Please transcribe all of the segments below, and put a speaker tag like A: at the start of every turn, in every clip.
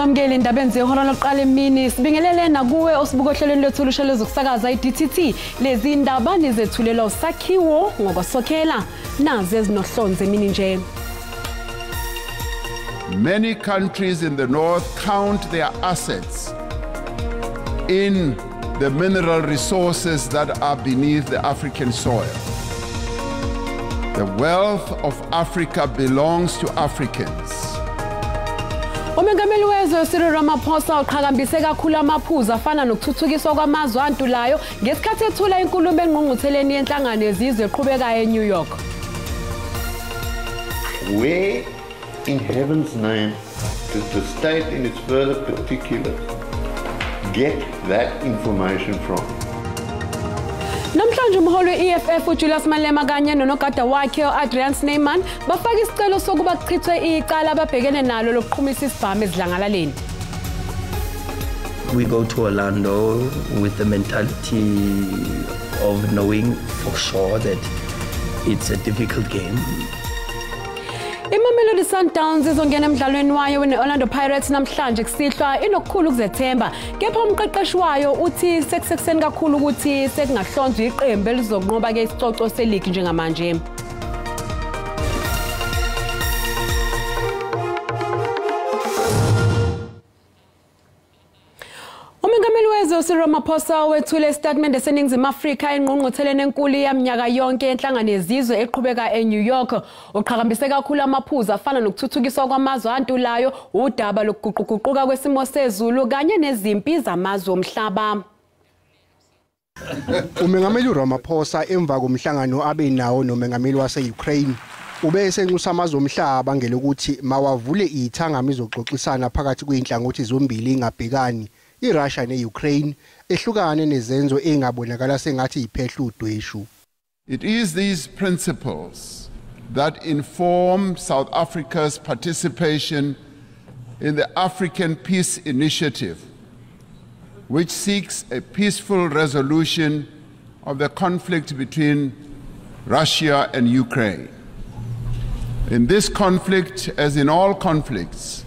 A: Ngamukele indabeni zehora lokuqala emini sibingelele nakuwe osibuka ohlelweni lethu olushelo zokusakaza iDTT lezi indaba nizethulela usakhiwo ngokwasokhela nazi ezinohlonze emini nje.
B: Many countries in the north count their assets in the mineral resources that are beneath the African soil. The wealth of Africa belongs to Africans.
A: Umengameli wezwe Cyril Ramaphosa uqhakambise kakhulu amaphuzu afana nokuthuthukiswa kwamazwe antulayo ngesikhathi ethula inkulumo engqungqutheleni yenhlangano yezizwe eqhubekayo eNew York.
C: Where in heaven's name does the state in its further particulars get that information from?
A: Namhlanje umholi we-EFF uJulius Malema kanye nonogada wakhe uAdrian Snyman bafaka isicelo sokuba kuchithwe icala ababhekene nalo lokuqhumisa isibhamu ezidlangalaleni.
D: We go to Orlando with the mentality of knowing for sure that it's a difficult game.
A: Imamelodi Sundowns izongena emidlalweni wayo ne-Orlando Pirates namhlanje kusihlwa inokukhulu ukuzethemba kepha umqeqeshi wayo uthi sekusekuseni kakhulu ukuthi sekungahlonzwa iqembu elizonqoba ke isicoco seligi njengamanje. Umengameli wezwe Cyril Ramaphosa wethule statement eseningizimu Afrika engqungqutheleni enkulu yaminyaka yonke enhlangano yezizwe eqhubeka eNew York. Uqhakambise kakhulu amaphuzu afana nokuthuthukiswa kwamazwe antulayo, udaba lokuguquguquka kwesimo sezulu kanye nezimpi zamazwe omhlaba.
E: Umengameli Ramaphosa emva komhlangano abenawo nomengameli wase-Ukraine ubese enxusa amazwe omhlaba ngelokuthi mawavule ithangami zokuxoxisana phakathi kweinhlangothi zombili ingabhekani iRussia neUkraine ehlukane nezenzo engabonakala sengathi iphehla udweshu.
B: It is these principles that inform South Africa's participation in the African Peace Initiative, which seeks a peaceful resolution of the conflict between Russia and Ukraine. In this conflict, as in all conflicts,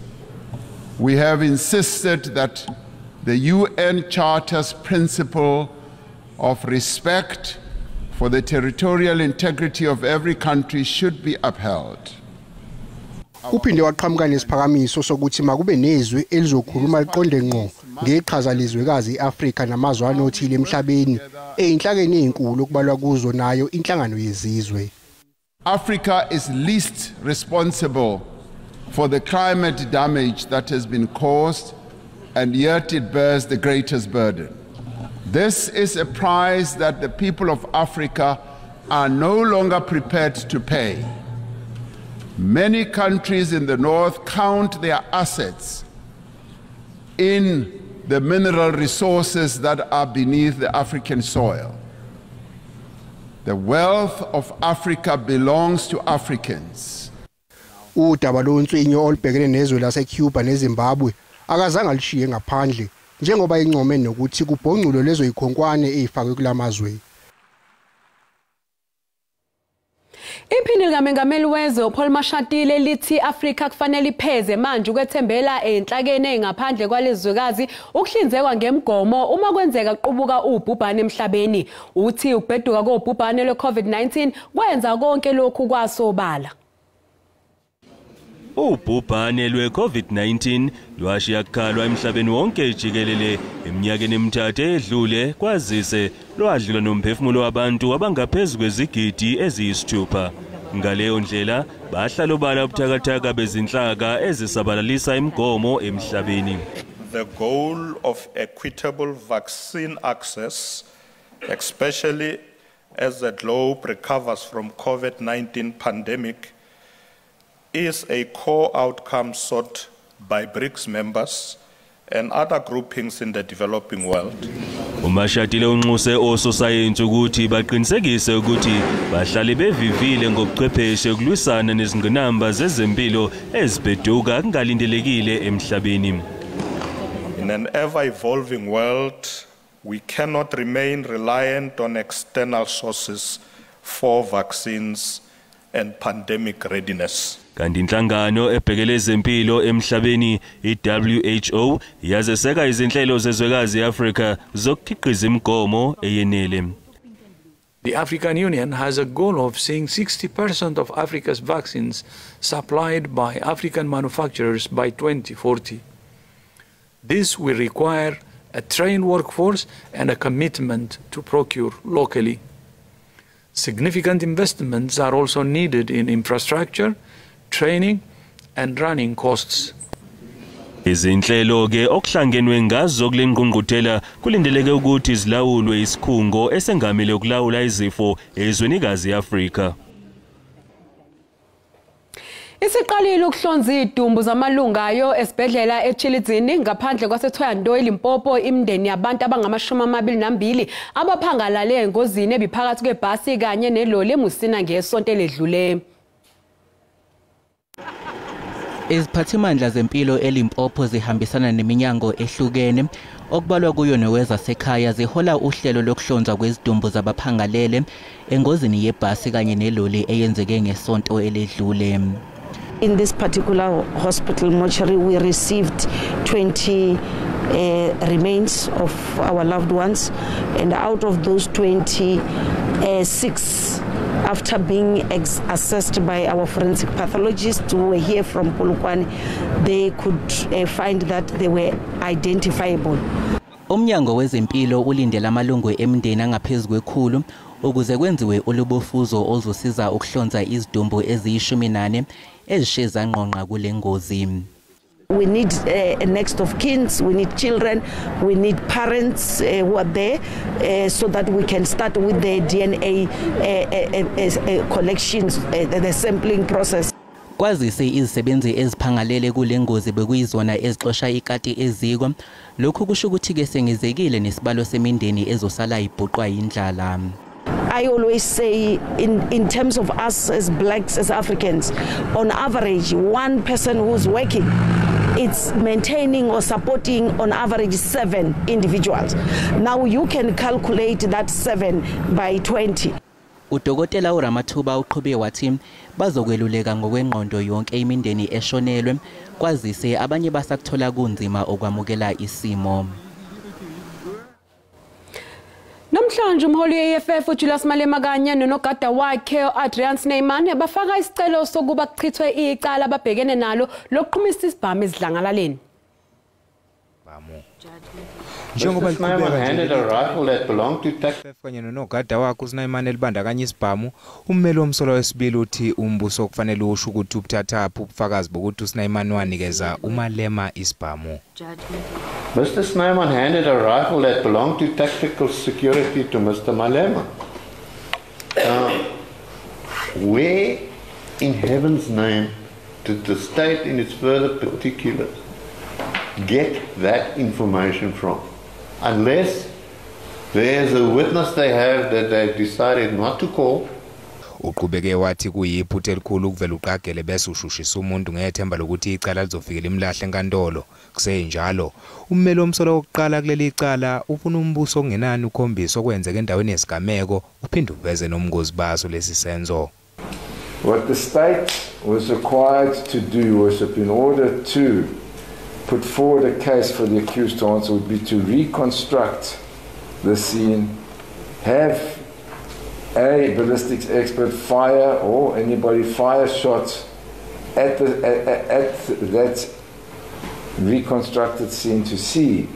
B: we have insisted that the UN Charter's principle of respect for the territorial integrity of every country should be upheld.
E: Uphinde waqhamuka nesiphakamiso sokuthi makube nezwe elizokhuluma liqonde ngqo ngeqhaza lezwekazi iAfrika namazwe anothile emhlabeni einhlakeni ezinkulu okubalwa kuzo nayo inhlangano yezizwe.
B: Africa is least responsible for the climate damage that has been caused, and yet it bears the greatest burden. This is a price that the people of Africa are no longer prepared to pay. Many countries in the north count their assets in the mineral resources that are beneath the African soil. The wealth of Africa belongs to Africans.
E: Udaba lontswinyo olubhekene nezwe laseCuba neZimbabwe akazange alishiye ngaphandle njengoba income nokuthi kubhonculo lezo ikhonkwane ezifakwe kulamazwe.
A: Iphini likaMengameli wezwe uPaul Mashatile lithi Afrika kufanele ipheze manje ukwethembela enhlakeni engaphandle kwalezwekazi ukuhlinzekwa ngemgomo uma kwenzeka qubuka ubhubhane emhlabeni. Uthi ukubheduka kobhubhane lwe-COVID-19 kwenza konke lokhu kwasobala.
F: Ubhubhane lwe-COVID-19 lwashiya kukhalwa emhlabeni wonke jikelele eminyakeni emithathu edlule kwazise lwadlula nomphefumulo wabantu abangaphezu kwezigidi eziyisithupha. Ngaleyo ndlela bahlala obala ubuthakathaka bezinhlaka ezisabalalisa imigomo emhlabeni.
G: The goal of equitable vaccine access, especially as the globe recovers from COVID-19 pandemic, is a core outcome sought by BRICS members and other groupings in the developing world.
F: Umashatile unxuse ososayensi ukuthi baqinisekise ukuthi bahlale bevivile ngobuchwepheshe kulwisana nezingqinamba zezempilo ezibheduka kungalindelekile emhlabeni.
G: In an ever-evolving world, we cannot remain reliant on external sources for vaccines and pandemic readiness.
F: Kanti inhlangano ebhekele ezempilo emhlabeni iWHO yazeseka izinhlelo zezwekazi eAfrika zokukhiqiza imigomo eyenele.
H: The African Union has a goal of seeing 60% of Africa's vaccines supplied by African manufacturers by 2040. This will require a trained workforce and a commitment to procure locally. Significant investments are also needed in infrastructure, training, and running costs.
F: Izinhlelo ke okuhlangenwe ngazo kulengqungquthela kulindeleke ukuthi izilawulwe isikhungo esengamele ukulawula izifo ezwenikazi eAfrika.
A: Isiqalile ukuhlonza idumbu zamalungayo esibhedlela eChilizini ngaphandle kwaseThoyando eLimpopo imndeni yabantu abangama22 abaphangalale engozini ebiphakathi kwebhasi kanye neloli eMusina ngesonto eledlule.
I: Iziphathimandla zempilo eLimpopo zihambisana neminyango ehlukene okubalwa kuyo newezasekhaya zihola uhlelo lokuhlonza kwezidumbu zabaphangalele engozini yebhasi kanye neloli eyenzeke ngesonto eledlule.
J: In this particular hospital mortuary, we received 20 remains of our loved ones, and out of those 20, 6, after being assessed by our forensic pathologists who were here from Polokwane, they could find that they were identifiable.
I: Umnyango wezempilo ulindele amalungu emndeni angaphezulu kwekhulu ukuze kwenziwe ulubofuzo ozosiza ukuhlonza izidumbu eziyishumi ezisheza ngqonqa kule ngozi.
J: We need a next of kins, we need children, we need parents who are there so that we can start with the DNA collections, the sampling process.
I: Kwazise izisebenzi eziphangalele kule ngozi bekuyizona ezixosha ikati eziko lokhu kusho ukuthi ke sengizekile nesibalo semindeni ezosala ibhuqwa indlala.
J: I always say in terms of us as blacks, as Africans, on average, one person who's working, it's maintaining or supporting on average 7 individuals. Now you can calculate that 7 by 20.
I: Udokotela uRamathuba uqhubeke wathi bazokweluleka ngokwengqondo yonke imindeni eshonelwe kwazise abanye basakuthola kunzima okwamukela isimo.
A: Namhlanje umholi weFF uJulius Malema kanye nonogada wakhe uAdrian Snyman bafaka isicelo sokuba kuchithwe icala ababhekene nalo lokuqhumisa isibhamu ezidlangalaleni.
K: Njengoba kanye nonogada wakhe uSnyman elibandakanya isibhamu ummeli womsolo wesibili uthi umbuso kufanele usho ukuthi ubuthathapha ubufakazi bokuthi uSnyman wanikeza uMalema isibhamu.
C: Mr. Snyman handed a rifle that belonged to tactical security to Mr. Malema. Where in heaven's name did the state in its further particulars get that information from? Unless there's a witness they have that they've decided not to call.
K: Uqhubeke wathi kuyiphutha elikhulu ukuvela uqagele bese ushushisa umuntu ngethemba lokuthi icala lizofikela imlahle enkantolo. Kusenjalo ummeli womsolo wokuqala kuleli icala ufuna umbuso ongenani ukhombisa okwenzeka endaweni yesigameko uphinde uveze nomngozi baso lesi senzo.
L: What the state was required to do was in order to put forward a case for the accused to answer would be to reconstruct the scene, have a ballistics expert fire or anybody fire shots at that reconstructed scene to see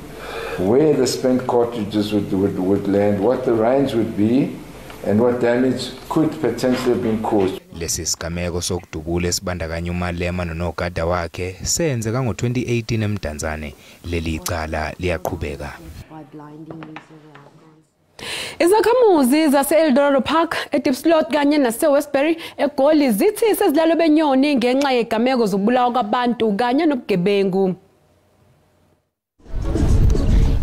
L: where the spent cartridges would land, what the range would be, and what damage could potentially have been caused.
K: Lesi sigameko sokudubula esibandakanya uMalema nonogada wakhe senzeka ngo-2018 eMdantsane. Leli icala liyaqhubeka.
A: Izakhamuzi zase-Eldorado Park, eDeepslot kanye nase-Westbury eGoli zithi sezilalo benyoni ngenxa yegameko zokubulawa kwabantu kanye nobugebengu.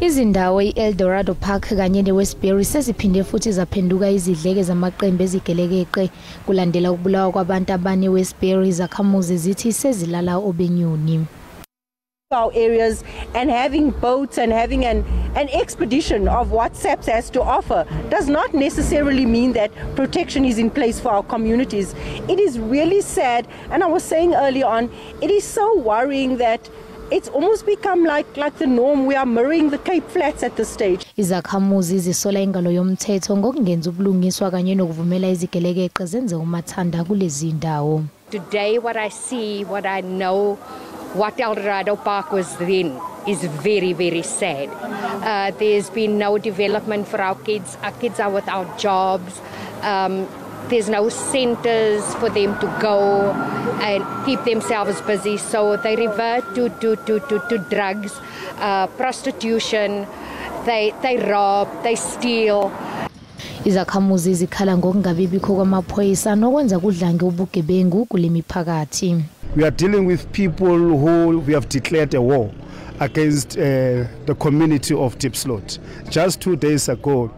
M: Izindawo i-Eldorado Park kanye ne-Westbury seziphinde futhi zaphenduka izidleke zamaqembu ezigelekeqe kulandela ukubulawa kwabantu abane eWestbury. Izakhamuzi zithi sezilala obenyoni.
N: our areas and having boats and having an expedition of what SABC has to offer does not necessarily mean that protection is in place for our communities. It is really sad, and I was saying earlier on, it is so worrying that it's almost become like the norm. We are mirroring the Cape Flats at this stage.
M: Izakhamuzi zisola ingalo yomthetho ngokungenza ubulungiswa kanye nokuvumela izigelekeqe zenze umathanda kulezi ndawo.
O: Today what I see, what I know, what El Dorado Park was then is very, very sad. There's been no development for our kids. Our kids are without jobs. There's no centers for them to go and keep themselves busy. So they revert to drugs, prostitution, they rob, they steal.
M: Izakhamuzi zikhala ngokungabibikho kwamaphoyisa nokwenza kudlange ubugebengu kule miphakathi.
P: We are dealing with people who we have declared a war against the community of Diepsloot. Just 2 days ago,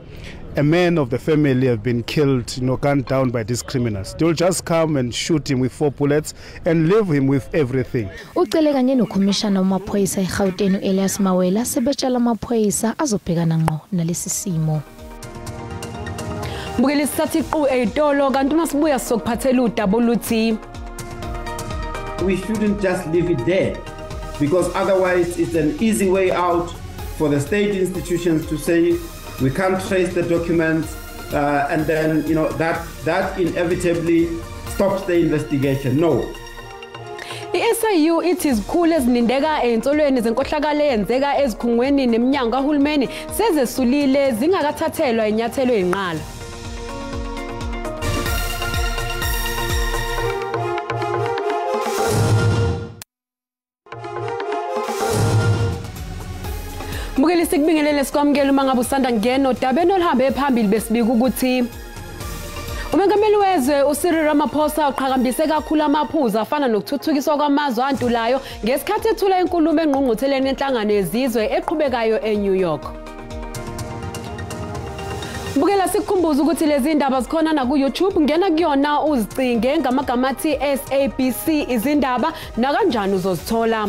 P: a man of the family have been killed, gunned down by these criminals. They'll just come and shoot him with 4 bullets and leave him with everything.
M: Ucele kanye nokhomishana wamaphoyisa eGauteng Elias Mawela sebetshela amaphoyisa azobhekana ngqo nalesi simo.
A: Mbukeli sisathi qhu eyitolo kanti masibuya sokuphathela udaba oluthi
Q: we shouldn't just leave it there, because otherwise it's an easy way out for the state institutions to say we can't trace the documents, and then that inevitably stops the investigation. No.
A: I-SIU ithi izikhulu ezinindeka ensolweni zenkohlakalo eyenzeka ezikhungweni neminyango kahulumeni sezesulile zingakathathelwa inyathelo ezinqala. Mbukeli sikubingelele sikwamukela uma ngabe usanda ngena odabeni oluhambe phambili besibika ukuthi uMengameli wezwe uCyril Ramaphosa uqhakambise kakhulu amaphuzu afana nokuthuthukiswa kwamazwe antulayo ngesikhathi ethula inkulumo engqungqutheleni yenhlangano yezizwe eqhubekayo eNew York. Mbukela sikukhumbuza ukuthi lezi ndaba zikhona na ku YouTube, ngena kuyona uzicinge ngamagama athi SABC Izindaba na kanjani uzozithola.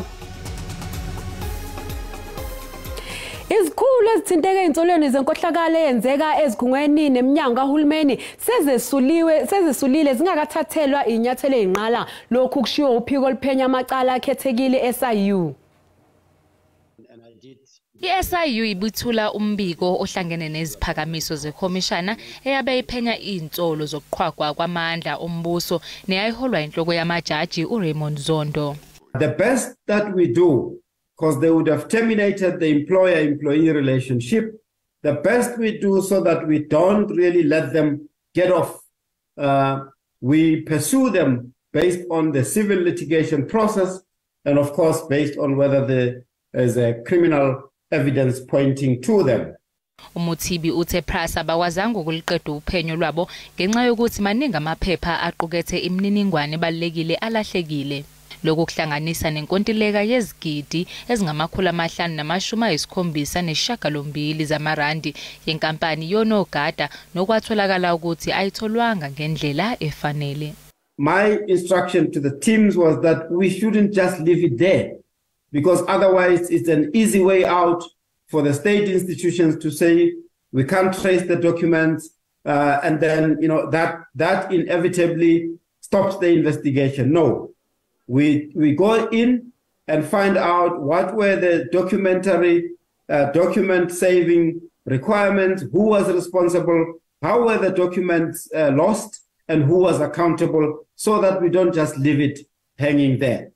A: Izikhulu ezithinteka einsolweni zenkohlakalo eyenzeka ezikhungweni neminyango kahulumeni sezesulile zingakathathelwa inyathelo ezinqala. Lokhu kushiwo uphiko liphenya amacala akhethekile SIU.
R: I-SIU ibuthula umbiko ohlangene neziphakamiso zekhomishana eyabe iphenya izinsolo zokuqhwagwa kwamandla ombuso neyayiholwa inhloko yamajaji uRaymond Zondo.
Q: The best that we do, because they would have terminated the employer-employee relationship, the best we do so that we don't really let them get off. We pursue them based on the civil litigation process and, of course, based on whether there is a criminal evidence pointing to them.
R: Umuthibi uthe Prasa bawazanga ukuliqeda uphenyo lwabo ngenxa yokuthi maningi amaphepha aqukethe imininingwane ebalekile alahlekile. Lokhu kuhlanganisa nenkontileka yezigidi ezingama578 zamarandi yenkampani yonogada nokwatholakala ukuthi ayitholwanga ngendlela efanele.
Q: My instruction to the teams was that we shouldn't just leave it there, because otherwise it's an easy way out for the state institutions to say we can't trace the documents, and then that inevitably stops the investigation. No. We go in and find out what were the document saving requirements, who was responsible, how were the documents lost, and who was accountable, so that we don't just leave it hanging there.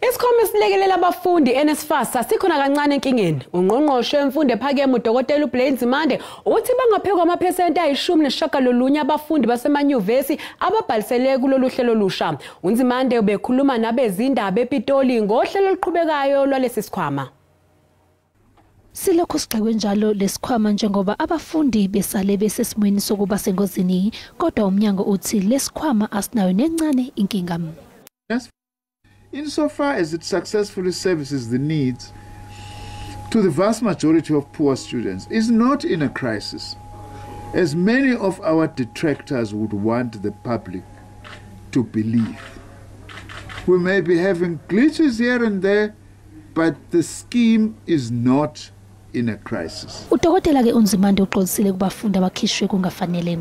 A: Isikhome silekelela abafundi NSFAS asikhona kancane enkingeni. Ungqongqoshe wemfundo ephakeme uDokotela uBlaine Zimande uthi bangaphezulu kwamaphesenti ayishumi abafundi basemanyuvesi ababhalisele kulolu hlelo olusha. uNzimande ubekhuluma nabezindaba ePitoli ngohlelo oluqhubekayo lwalesi sikhwama.
M: Silokho sigxekwe njalo lesikhwama njengoba abafundi besale besesimweni sokuba sengozini, kodwa umnyango uthi lesikhwama asinayo nencane inkinga.
S: Insofar as it successfully services the needs to the vast majority of poor students, is not in a crisis, as many of our detractors would want the public to believe. We may be having glitches here and there, but the scheme is not in a crisis.
M: Udokotela ke uNzimande uxolisile kubafundi abakhishwe kungafanele.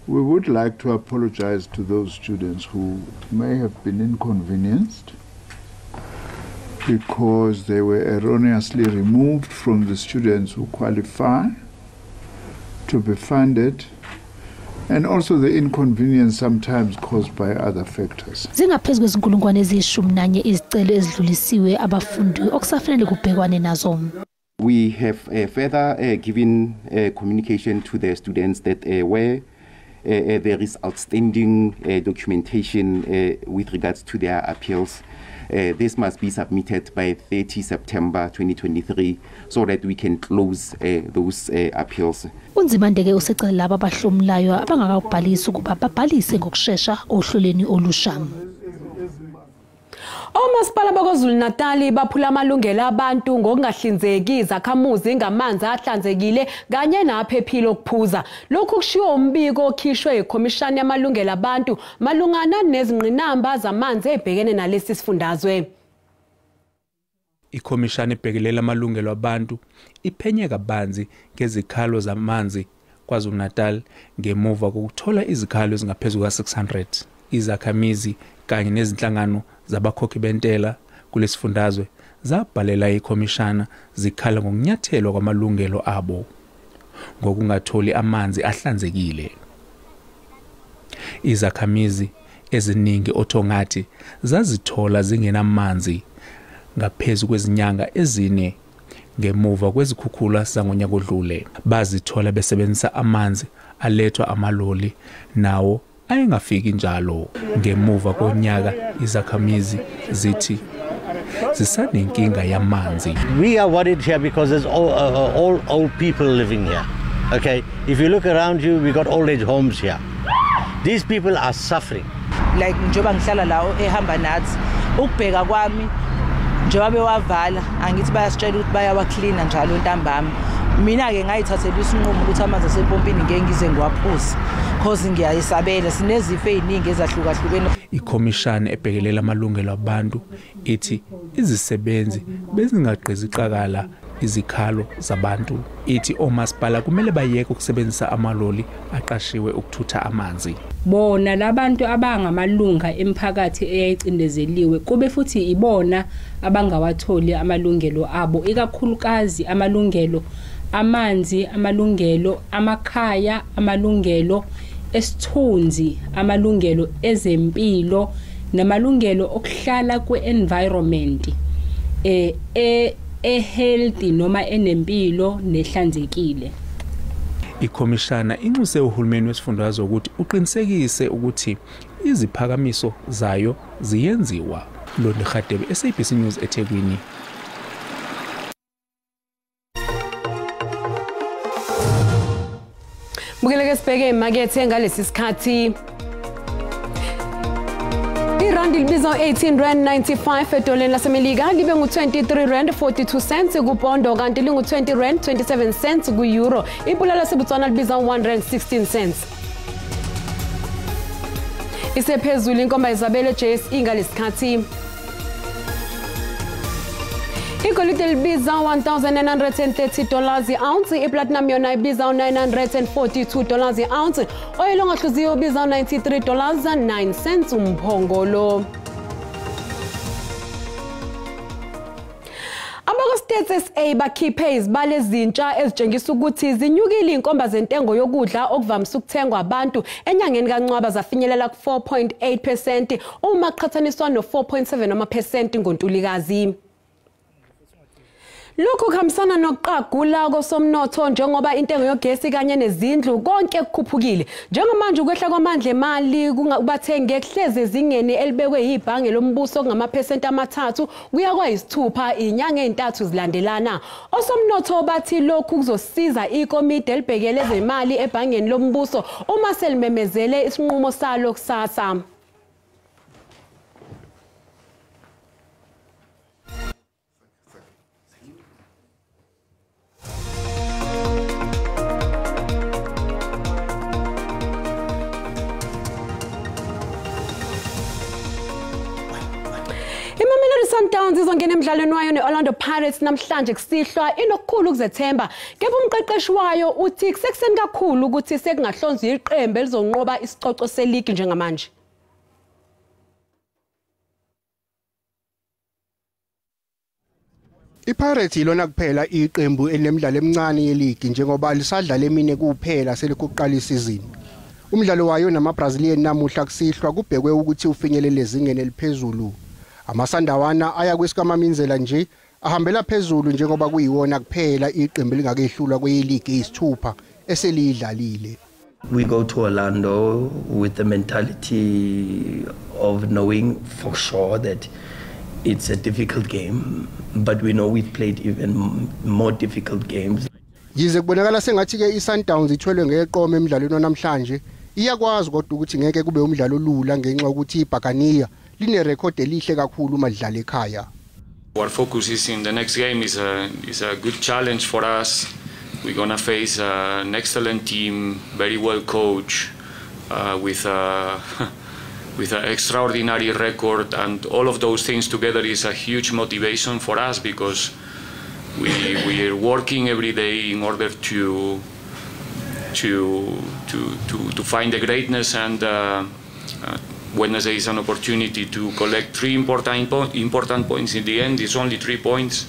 S: We would like to apologize to those students who may have been inconvenienced because they were erroneously removed from the students who qualify to be funded, and also the inconvenience sometimes caused by other factors.
M: Zingaphezulu kwezinkulungwane eziyishumi izicelo ezidlulisiwe abafundi okusafanele kubhekwane nazo.
T: We have further given communication to the students that where there is outstanding documentation with regards to their appeals. This must be submitted by 30 September 2023 so that we can close those appeals.
M: Unzimande ke usecela laba abahlomulayo abangakabhalisi ukuba babhalise ngokusheshsha ohlelweni olusha.
A: Omasipala bakwazulu Natal baphula amalungelo abantu ngokungahlinzeki izakhamuzi ngamanzi ahlanzekile kanye naphephile okuphuza. Lokhu kushiwo umbiko okhishwe ikhomishani yamalungelo abantu malungana nezingqinamba zamanzi ebhekene nalesi sifundazwe.
U: Ikhomishani ebhekelela amalungelo abantu iphenye kabanzi ngezikhalo zamanzi kwaZulu Natal ngemuva kokuthola izikhalo ezingaphezulu ka600 izakhamizi kanye nezinhlangano zabakhokhi bentela kulesifundazwe zabhalela ikhomishana zikhala ngokunyathelwa kwamalungelo abo ngokungatholi amanzi ahlanzekile. Izakhamizi eziningi othongathi zazithola zingenamanzi ngaphezulu kwezinyanga ezine ngemuva kwezikhukhula zangonyaka odlule. Bazithola besebenzisa amanzi alethwa amaloli nawo ayengafiki njalo. Ngemuva konyaka izakhamizi zithi zisanenkinga yamanzi.
V: We are worried here because there's all old people living here. Okay, if you look around you, we got old age homes here. These people are suffering.
W: Like njoba ngihlala la ehamba nathi ukubheka kwami njoba bewavala angithi bayasitshela ukuthi bayawa clean njalo ntambama. Mina ke ngayithathela isinqumo ukuthi amanzi asepompini ngeke ngize ngiwaphuze because ngiyayisabela sinezifo eziningi ezahlukahlukene.
U: Ikhomishani ebhekelela amalungelo abantu ithi izisebenzi bezingaqhizi iqakala izikhalo zabantu. Ithi omasipala kumele bayeke ukusebenzisa amaloli aqashiwe ukuthutha amanzi.
X: Bona labantu abangamalunga emphakathi eyayicindezeliwe kube futhi ibona abangawatholi amalungelo abo, ikakhulukazi amalungelo amanzi, amalungelo amakhaya, amalungelo esithunzi, amalungelo ezempilo namalungelo okuhlala kwe-environment healthy noma enempilo nehlanzekile.
U: Ikhomishana inxuse uhulumeni wesifundazwe ukuthi uqinisekise ukuthi iziphakamiso zayo ziyenziwa. Londi Khadebe, SABC News eThekwini.
A: Bukeleke sibheke emakethe ngalesi sikhathi. Irandi libiza 18 rand 95 edoleni lasemelika libe ngu23 rand 42 cents kupondo kanti lingu 20 rand 27 cents ku euro. Ipula laseBotswana libiza 1 rand 16 cents. Isephezulu inkomba Isabella JSE ngalesikhathi. Igolide libiza $1,930 i-ounce, iplatinum yona ibiza $942 i-ounce, oil ongahluziwe ubiza $93.09 umphongolo. Abakwa-Stats SA bakhiphe izibalo ezintsha ezitshengisa ukuthi zinyukile inkomba zentengo yokudla okuvamise ukuthengwa abantu enyangeni kaNcwaba zafinyelela ku-4.8% uma kuqhathaniswa no-4.7% ngoNtulikazi. Lokhu kuhambisana nokuqagula kosomnotho njengoba intengo yogesi kanye nezindlu konke kukhuphukile. Njengamanje ukwehla kwamandla emali kungabathengi kuhleze ezingeni elibekwe yibhange lombuso ngamaphesenti 3 kuya kwa6 inyanga ezintathu zilandelana. Osomnotho bathi lokhu kuzosiza ikomiti elibhekele ezemali ebhangeni lombuso uma selimemezele isinqumo salo kusasa. iSundowns izongena emidlalweni wayo neOrlando Pirates namhlanje kusihlwa inokukhulu ukuzethemba. Kepha umqeqeshi wayo uthi kusekuseni kakhulu ukuthi sekungahlonzwa iqembu elizonqoba isicoco seligi njengamanje.
B: iPirates ilona kuphela iqembu enemidlalo emincane yeligi njengoba lisadlala emine kuphela selikuqala isizini. Umdlalo wayo namaBrazilian namuhla kusihlwa kubhekwe ukuthi ufinyelele ezingeni eliphezulu. Amasandawana aya kwesikamamindlela nje ahambela phezulu njengoba kuyiwona kuphela iqembu lingakehlulwa kweyeligi eyisithupha eselidlalile.
D: We go to Orlando with the mentality of knowing for sure that it's a difficult game, but we know we've played even more difficult games.
B: Yize kubonakala sengathi ke iSundowns ithwelwe ngeqoma emidlalweni namhlanje, iyakwazi kodwa ukuthi ngeke kube umdlalo olula ngenxa ukuthi iBhakaniya line record elihle kakhulu madlala ekhaya.
E: Our focus is in the next game is a good challenge for us. We're going to face an excellent team, very well coached, with an extraordinary record, and all of those things together is a huge motivation for us because we are working every day in order to find the greatness, and Wednesday is an opportunity to collect 3 important points. In the end, it's only 3 points.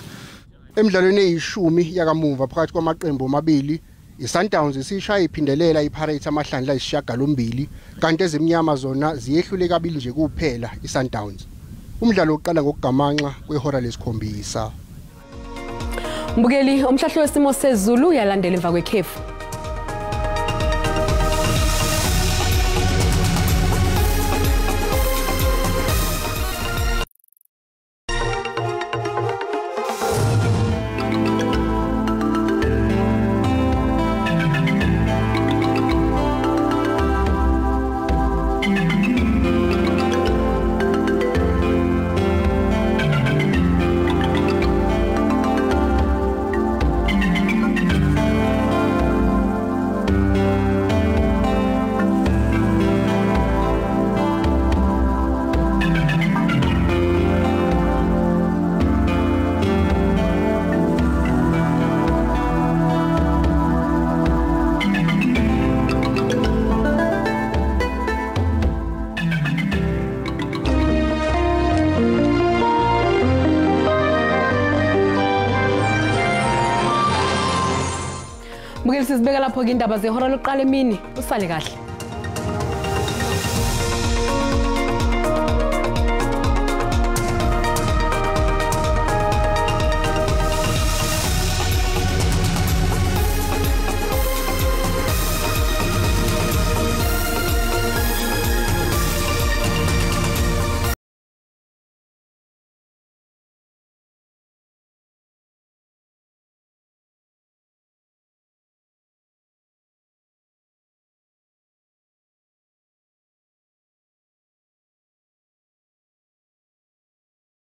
B: Emidlalweni eyishumi yakamuva phakathi kwamaqembu amabili, iSundowns isishaya iphindelela iPirates amahlandla ayisishiyagalombili, kanti ezimnyama zona ziyehlule kabili nje kuphela iSundowns. Umdlalo uqala ngokugamanxa kwehora lesikhombisa.
A: Mbukeli, umhlahlo wesimo sezulu uyalandela emva kwekhefu. Mbukeli, sizibeka lapho ke indaba zehora lokuqala emini, usale kahle.